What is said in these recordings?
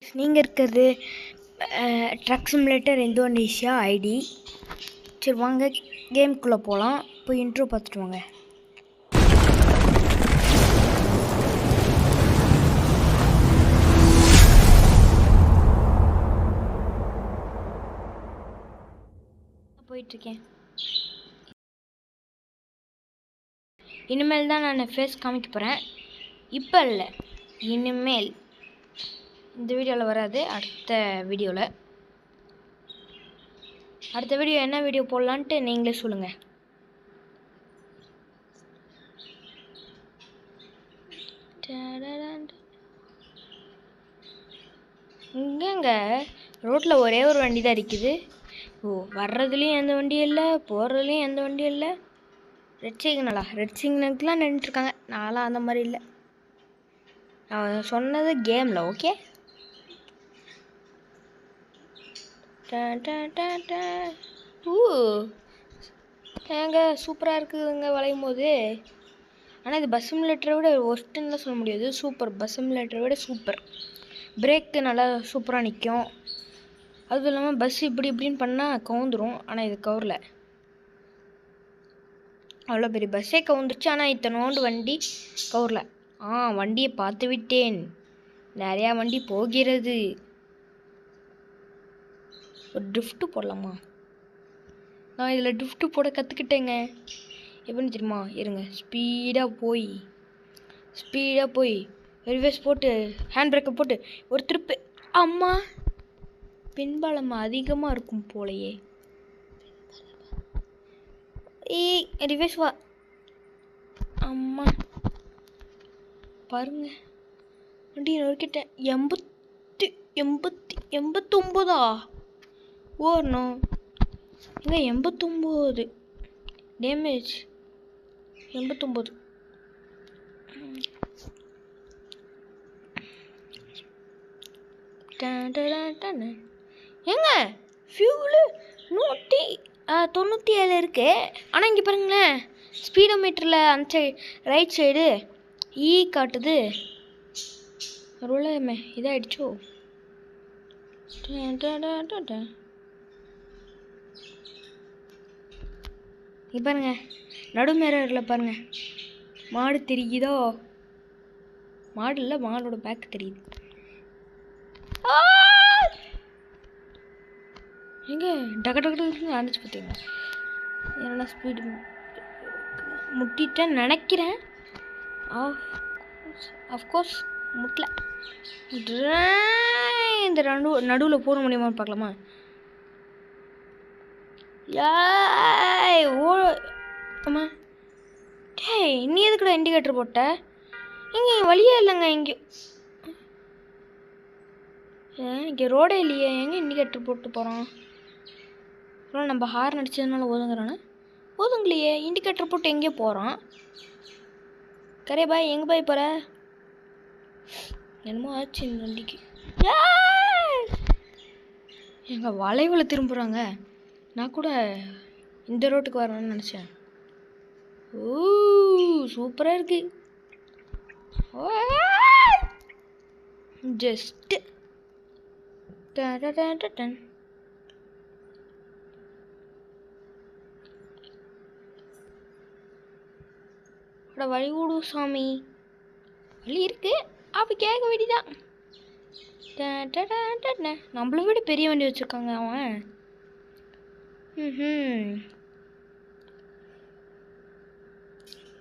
நீங்கள் இருக்கிறது drug simulator Indonesia ID. சரி வாங்க கேமுக்குள்ளே போகலாம். போய் இன்ட்ரோ பார்த்துட்டு வாங்க. போயிட்டுருக்கேன். இனிமேல் தான் நான் ஃபேஸ் காமிக்க போகிறேன். இப்போ இல்லை, இனிமேல். இந்த வீடியோவில் வராது, அடுத்த வீடியோவில். அடுத்த வீடியோ என்ன வீடியோ போடலான்ட்டு நீங்களே சொல்லுங்கள். இங்கேங்க ரோட்டில் ஒரே ஒரு வண்டி தான் இருக்குது. வர்றதுலேயும் எந்த வண்டியும் இல்லை, போகிறதுலேயும் எந்த வண்டியும் இல்லை. ரெட் சிக்னலுக்குலாம் நின்றுட்டுருக்காங்க. நான்லாம் அந்த மாதிரி இல்லை. நான் சொன்னது கேமில். ஓகே, ஏங்க சூப்பராக இருக்குதுங்க வளையும் போது. ஆனால் இது பஸ் சிமுலேட்டரை விட ஒஸ்ட்டுன்னு சொல்ல முடியாது, சூப்பர். பஸ் சிமுலேட்டரை விட சூப்பர். பிரேக்கு நல்லா சூப்பராக நிற்கும். அதுவும் இல்லாமல் பஸ் இப்படின்னு பண்ணால் கவுந்துரும். ஆனால் இது கவரில் அவ்வளோ பெரிய பஸ்ஸே கவுந்துருச்சு. ஆனால் இத்தனோண்டு வண்டி கவரில். வண்டியை பார்த்து விட்டேன். நிறையா வண்டி போகிறது. ஒரு ட்ரிஃப்ட்டு போடலாமா? நான் இதில் ட்ரிஃப்ட்டு போட கற்றுக்கிட்டேங்க. எப்படின்னு தெரியுமா? இருங்க, ஸ்பீடாக போய் ரிவர்ஸ் போட்டு ஹேண்ட் பிரேக்கை போட்டு ஒரு ட்ரிப்பு. அம்மா, பின்பாலம் அதிகமாக இருக்கும் போலையே. ரிவர்ஸ் வா. அம்மா பாருங்க, வண்டி நொறுக்கிட்டேன். 89 ஓடணும். இங்கே 89 டேமேஜ். 89. ஏங்க ஃபியூலு 197 இருக்கு. ஆனால் இங்கே பாருங்களேன், ஸ்பீடோ மீட்டரில் அந்த சைடு ரைட் சைடு காட்டுது. ரோலமே இதாகிடுச்சோ. இங்கே பாருங்க, நடுமேரில் பாருங்க, மாடு தெரியுதோ? மாடு இல்லை, மாடோட பேக் தெரியுது. எங்க டக்கு அடிச்சு பார்த்தீங்க. என்னென்ன ஸ்பீடு முட்டிட்டேன்னு நினைக்கிறேன். ஆஃப்கோர்ஸ் முட்டல. இந்த நடுவில் போட முடியுமான்னு பார்க்கலாமா? ஆமா, டேய் நீ எதுக்குடா இண்டிகேட்டர் போட்ட? இங்கே வழியே இல்லைங்க. இங்கே ரோடே இல்லையே, எங்கே இண்டிகேட்டர் போட்டு போகிறோம்? அப்புறம் நம்ம ஹார்ன் அடிச்சதுனால ஒதுங்குறானே. ஒதுங்கலையே, இண்டிகேட்டர் போட்டு எங்கேயோ போகிறோம். கரே பாய், எங்கே பாய் போகிற? என்னமோ ஆச்சு இந்த வண்டிக்கு. எங்கள் வளைவில் திரும்புகிறாங்க. நான் கூட இந்த ரோட்டுக்கு வரணும்னு நினச்சேன். சூப்பராக இருக்கு. ஜஸ்ட்டு வழி விடு சாமி. வழி இருக்கு, அப்படி கேட்க வேண்டிதான். நம்மளை விட பெரிய வண்டி வச்சுருக்காங்க அவன்.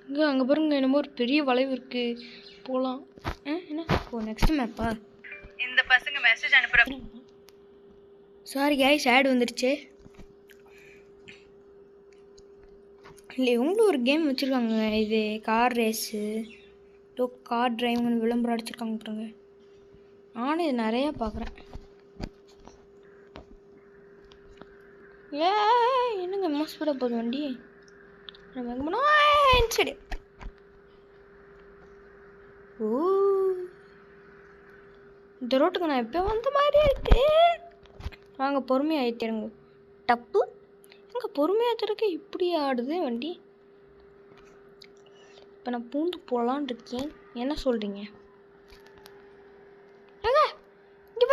இங்கே அங்கே பாருங்க, என்னமோ ஒரு பெரிய வளைவு இருக்கு, போகலாம். என்ன நெக்ஸ்ட் மேப்பா? இந்த பசங்க மெசேஜ் அனுப்புற. சாரி கைஸ், ஆட் வந்துடுச்சு. இல்லை, இவங்களும் ஒரு கேம் வச்சுருக்காங்க. இது கார் ரேஸு, கார் டிரைவிங்னு விளம்பரம் அடிச்சிருக்காங்க பாருங்க. நானும் இது நிறையா பார்க்குறேன். என்னங்க ஸ்பீடாக போகுது வண்டி. நம்ம எங்கே போனோம்? சரி. இந்த ரோட்டுக்கு நான் எப்போ வந்த மாதிரியே இருக்கு. வாங்க பொறுமையாக ஆயிடுங்க. டப்பு எங்கே பொறுமையாக திறக்க இப்படி ஆடுது வண்டி. இப்போ நான் பூந்து போகலான் இருக்கேன். என்ன சொல்கிறீங்க? இங்கே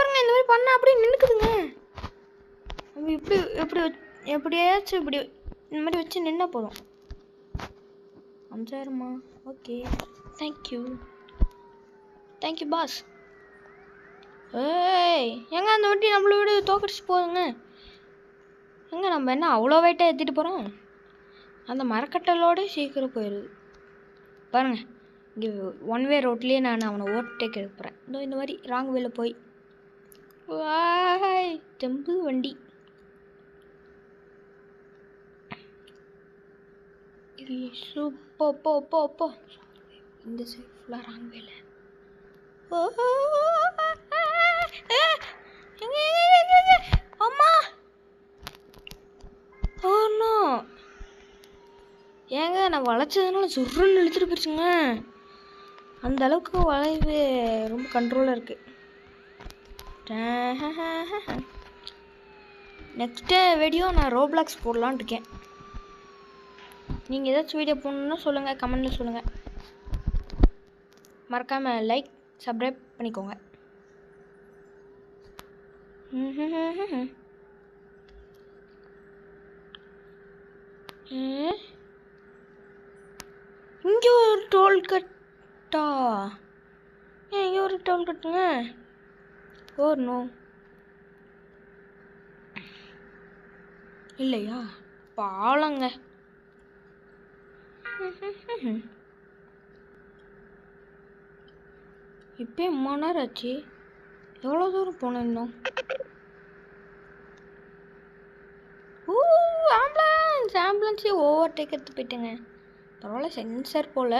பண்ண அப்படியே நின்றுக்குதுங்க. நம்ம எப்படியாச்சும் இப்படி இந்த மாதிரி வச்சு நின்னா போதும். 5000மா? Okay, thank you boss. ஏய் எங்க அந்த வண்டி நம்மளை விட தோக்கடிச்சு போகுதுங்க. எங்க நம்ம என்ன அவ்வளோ வெயிட்டாக ஏற்றிட்டு போகிறோம்? அந்த மரக்கட்டலோடு சீக்கிரம் போயிடுது பாருங்க. இங்கே 1 வே ரோட்லேயே நான் அவனை ஓவர்டேக் எடுக்க போகிறேன். இந்த மாதிரி ராங் வேல போய் வாய் தெம்பு வண்டி. போ இந்த சைட் ஃபுல்லாக ராங் வேலை. அம்மா ஓ ஏங்க நான் வளைச்சதுனால சுருன்னு இழுத்துட்டு போயிடுச்சுங்க. அந்த அளவுக்கு வளைவு ரொம்ப கண்ட்ரோலாக இருக்குது. நெக்ஸ்ட்டு வீடியோ நான் ரோப்ளாக்ஸ் போடலான்னு இருக்கேன். நீங்கள் ஏதாச்சும் வீடியோ போடணுன்னா சொல்லுங்கள், கமெண்டில் சொல்லுங்கள். மறக்காமல் லைக் சப்ஸ்கிரைப் பண்ணிக்கோங்க. இங்கே ஒரு டோல்கட்டா? இங்கே ஒரு டோல்கட்டுங்க. ஓ நோ, இல்லையா? பாலங்க. இப்போ 3 மணி நேரம் ஆச்சு. எவ்வளோ தூரம் போனேன் இன்னும்? ஆம்புலன்ஸே ஓவர்டேக் எடுத்து போயிட்டேங்க. பரவாயில்ல, சென்சர் போல்.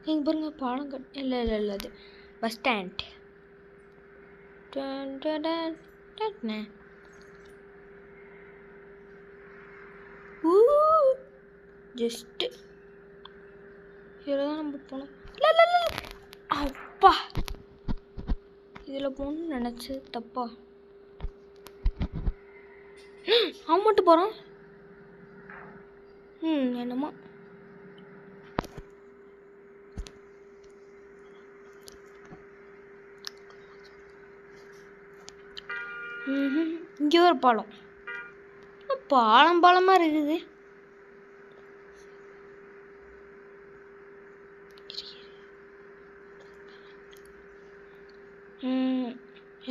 நீங்கள் பாருங்க பாலம் இல்லை அது பஸ் ஸ்டாண்ட். ஜஸ்ட்டு இதில் தான் நம்ம போனோம். அப்பா இதில் போகணும்னு நினச்சி தப்பா. அவன் மட்டும் போகிறான். என்னம்மா இங்கே ஒரு பாலமாக இருக்குது.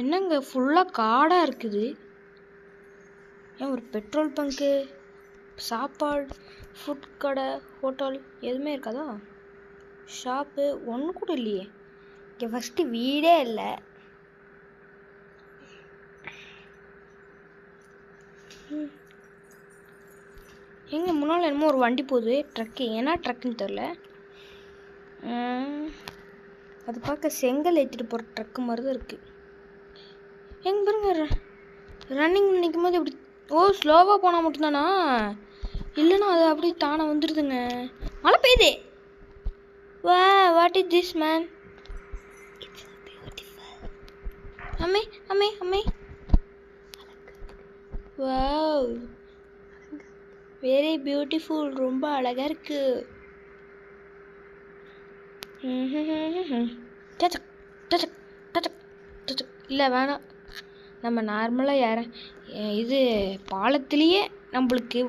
என்னங்க ஃபுல்லாக காடாக இருக்குது. ஏன் ஒரு பெட்ரோல் பங்க்கு, சாப்பாடு, ஃபுட் கடை, ஹோட்டல் எதுவுமே இருக்காதா? ஷாப்பு ஒன்று கூட இல்லையே. இங்கே ஃபஸ்ட்டு வீடே இல்லை. எங்கே முன்னால் என்னமோ ஒரு வண்டி போகுது, ட்ரக்கு. ஏன்னா ட்ரக்குன்னு தெரில. அது பார்க்க செங்கல் ஏற்றிட்டு போகிற ட்ரக்கு மாதிரி தான் இருக்குது. எங்கே பாருங்க, ரன்னிங் நிற்கும் போது இப்படி ஸ்லோவாக போனால் மட்டும்தானா? இல்லைன்னா அது அப்படி தானே வந்துடுதுங்க. மழை பெய்யுது. What is this man? Amme Amme Amme, wow, very beautiful. ரொம்ப அழகாக இருக்கு. இல்லை வேணாம், நம்ம நார்மலாக இது பாலத்திலேயே நம்மளுக்கு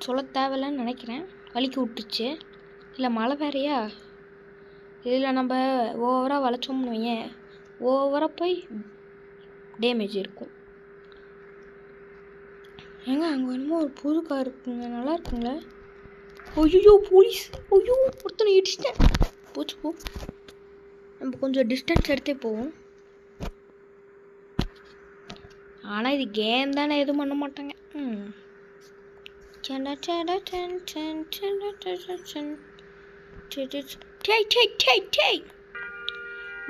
சொல்ல தேவையில்லன்னு நினைக்கிறேன். வலிக்கு விட்டுச்சு. இல்லை மழை வேறையா? இதில் நம்ம ஓவராக வளைச்சோம்னு வையேன், ஓவராக போய் டேமேஜ் இருக்கும். ஏங்க அங்கே என்னமோ ஒரு புது கார் இருக்குங்க, நல்லா இருக்குங்களே. ஐயோ போலீஸ்! ஐயோ ஒருத்தனை இடிச்சிட்டேன். போச்சு போ. நம்ம கொஞ்சம் டிஸ்டன்ஸ் எடுத்தே போவோம். ஆனால் இது கேம் தானே, எதுவும் பண்ண மாட்டாங்க.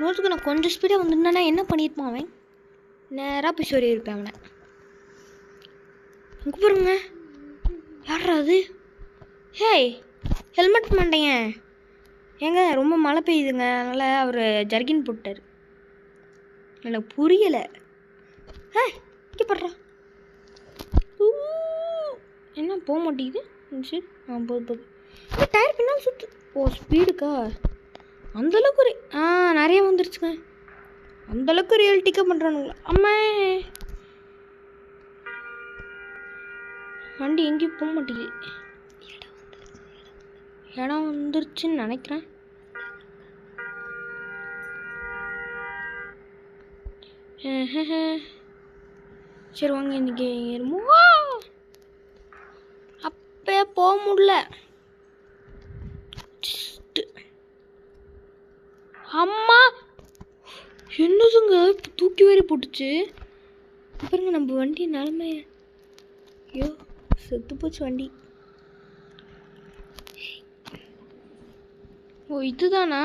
நோட்டுக்கு நான் கொஞ்சம் ஸ்பீடாக வந்துருந்தேன்னா என்ன பண்ணியிருப்பான் அவன்? நேராக போய் சொல்லி இருப்பேன் அவனை. இங்கே பாருங்க, யாரா அது? ஹேய், ஹெல்மெட் மாட்டேங்க. ஏங்க ரொம்ப மழை பெய்யுதுங்க, அதனால் அவர் ஜர்கின் போட்டார். எனக்கு புரியலை. இங்கே படுறா. என்ன போக மாட்டேங்குது? சரி போகுது. இந்த டயர் பின்னால் சுற்று. ஓ ஸ்பீடுக்கா? அந்தளவுக்கு நிறைய வந்துருச்சுங்க. அந்தளவுக்கு ரியல்டிக்காக பண்ணுறானுங்களா? அம்மா வண்டி எங்கேயும் போக மாட்டேங்குது. இடம் வந்துருச்சுன்னு நினைக்கிறேன். சரி வாங்க இன்னைக்கு அப்பே போக முடியல. அம்மா என்னதுங்க தூக்கி வேறி போட்டுச்சு பாருங்க நம்ம வண்டி நிலமை. ஐயோ செத்து போச்சு வண்டி. ஓ இதுதானா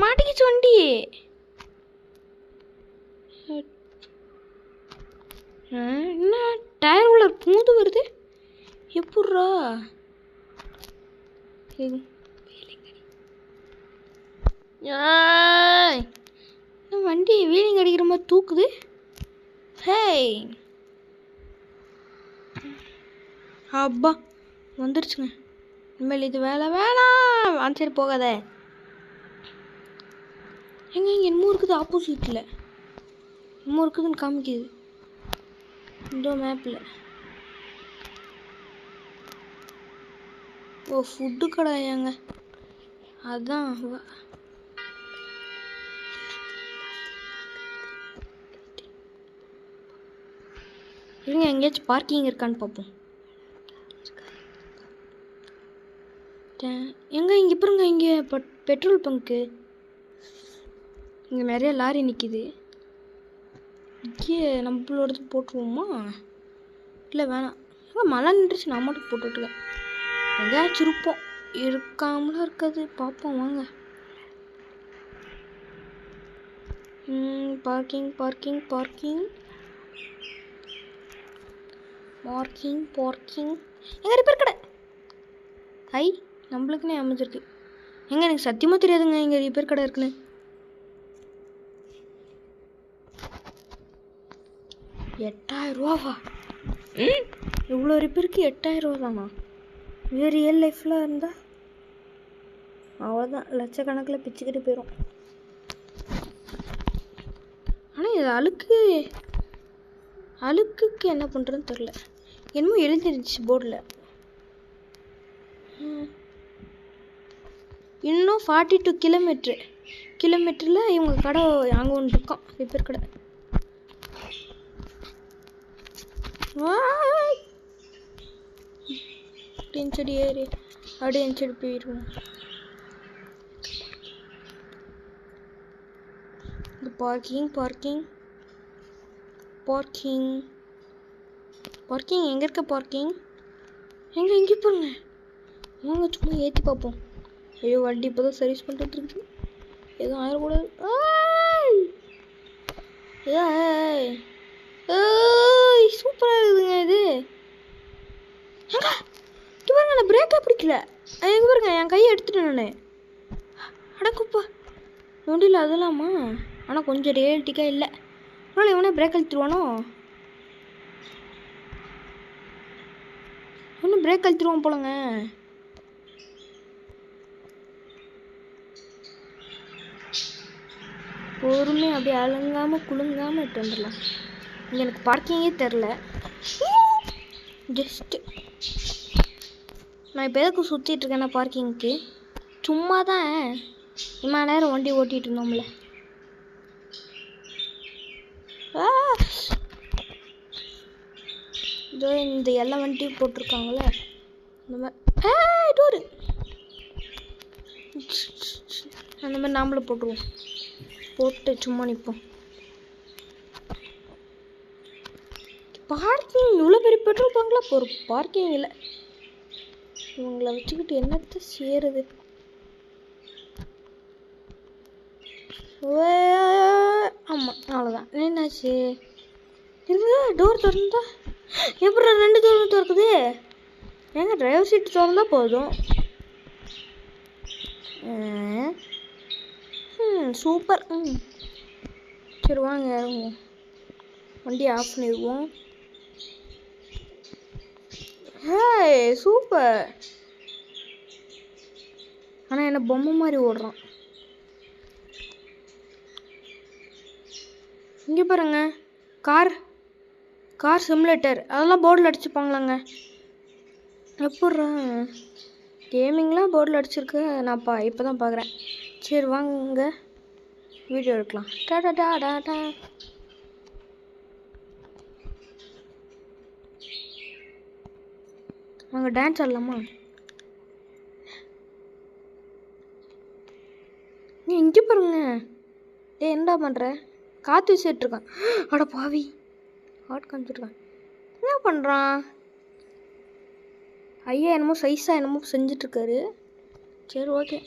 மாட்டிக்கிச்சு வண்டி. என்ன டயர் உள்ள பூந்து வருது எப்பட்றா? வண்டி வீலிங் அடிக்கிற மாதிரி தூக்குது. ஹேய் அப்பா வந்துருச்சுங்க. இனிமேல் இது வேலை வேணாம். சரி போகாத. எங்க இங்கே என்னமோ இருக்குது ஆப்போசிட்டில். என்னமோ இருக்குதுன்னு காமிக்குது இந்த மேப்பில். ஓ ஃபுட்டு கடையாங்க. அதான் இருங்க எங்கேயாச்சும் பார்க்கிங் இருக்கான்னு பார்ப்போம். எங்க இங்கே பாருங்க இங்கே பெட்ரோல் பங்க்கு. இங்கே நிறைய லாரி நிற்கிது. இங்கே நம்மளோடது போட்டுருவோமா? இல்லை வேணாம். எங்கே மழை நின்றுச்சு நான் மட்டும் போட்டுட்ருக்கேன். எங்கேயாச்சும் இருப்போம். இருக்காமலாம் இருக்காது பார்ப்போம் வாங்க. Parking parking parking parking parking. எங்கே ரிப்பேர் கடை? ஐ நம்மளுக்குன்னே அமைஞ்சிருக்கு. எங்க எனக்கு சத்தியமாக தெரியாதுங்க இங்கே ரிப்பேர் கடை இருக்குன்னு. ₹8000வா? இவ்வளோ ரிப்பேருக்கு ₹8000 தானா? இதே ரியல் லைஃப்பில் இருந்தால் அவ்வளோதான் லட்சக்கணக்கில் பிச்சுக்கிட்டு போயிடும். ஆனால் இது அழுக்குக்கு என்ன பண்ணுறதுன்னு தெரில. என்னமோ எழுதிருந்துச்சு போர்டில். இன்னும் 42 கிலோமீட்டரில் இவங்க கடை அங்கே ஒன்று இருக்கான் ரிப்பேர் கடை. செடி ஏறி அப்படியே என் செடி போயிடுவோம். இந்த பார்க்கிங் பார்க்கிங் பார்க்கிங் பார்க்கிங் எங்கே இருக்க? பார்க்கிங் எங்கே பாருங்க. வாங்க சும்மா ஏற்றி பார்ப்போம். ஐயோ வண்டி இப்போ தான் சர்வீஸ் பண்ணிட்டு இருக்குது. எதுவும் ஆயிடக்கூடாது. சூப்பராக இருக்குதுங்க இது. இங்கே பாருங்க நான் பிரேக்கே பிடிக்கல. எங்கே பாருங்க என் கையை எடுத்துட்டேன் நான். அடக்குப்பா நொண்டியில் அதெல்லாமா? ஆனால் கொஞ்சம் ரியல்டிக்காக இல்லை. அதனால் இவனே பிரேக் அழுத்திடுவானோ? இன்னும் பிரேக் அழுத்திடுவான் போலங்க. பொறுமையாக அப்படியே அலங்காமல் குலுங்காமல் இட்டு வந்துடலாம். இங்கே எனக்கு பார்க்கிங்கே தெரில. ஜஸ்ட்டு நான் இப்போ எதுக்கு சுற்றிட்டு இருக்கேன்னா பார்க்கிங்க்கு சும்மா தான் இம்மா நேரம் வண்டி ஓட்டிகிட்டு இருந்தோம்ல. இதோ இந்த எல்லா வண்டியும் போட்டிருக்காங்களே இந்த மாதிரி டூரு அந்த மாதிரி நாமளும் போட்டுருவோம். போட்டு சும்மா நிற்போம். பார்க்கிங் இவ்வளோ பெரிய பெட்ரோல் பங்க்லாம் ஒரு பார்க்கிங் இல்லை. இவங்களை வச்சுக்கிட்டு என்னத்தை சேருது? ஆமாம் அவ்வளோதான். என்னாச்சு? இருங்க டோர் திறந்தா எப்படி 2 டோர் திறக்குது? ஏங்க டிரைவர் சீட் திறந்தா போதும். சூப்பர். சரி வாங்க இறங்குவோம். வண்டி ஆஃப் பண்ணிடுவோம். ஹே சூப்பர். ஆனால் என்ன பொம்மை மாதிரி ஓடுறான். இங்கே பாருங்க, கார் சிமுலேட்டர் அதெல்லாம் போர்டில் அடிச்சுப்பாங்களாங்க. எப்பட்றா கேமிங்லாம் போர்டில் அடிச்சிருக்கு, நான் இப்போ தான் பார்க்குறேன். சரி வாங்க வீடியோ எடுக்கலாம். டா வாங்க டான்ஸ் ஆடலாமா? நீ இங்கே பாருங்க. என்னடா பண்ணுற? காற்று வீசிட்டுருக்கான். அட பாவி, ஹாட் காமிச்சிருக்கான். என்ன பண்ணுறான்? ஐயா என்னமோ சைஸாக என்னமோ செஞ்சிட்ருக்காரு. சரி ஓகே.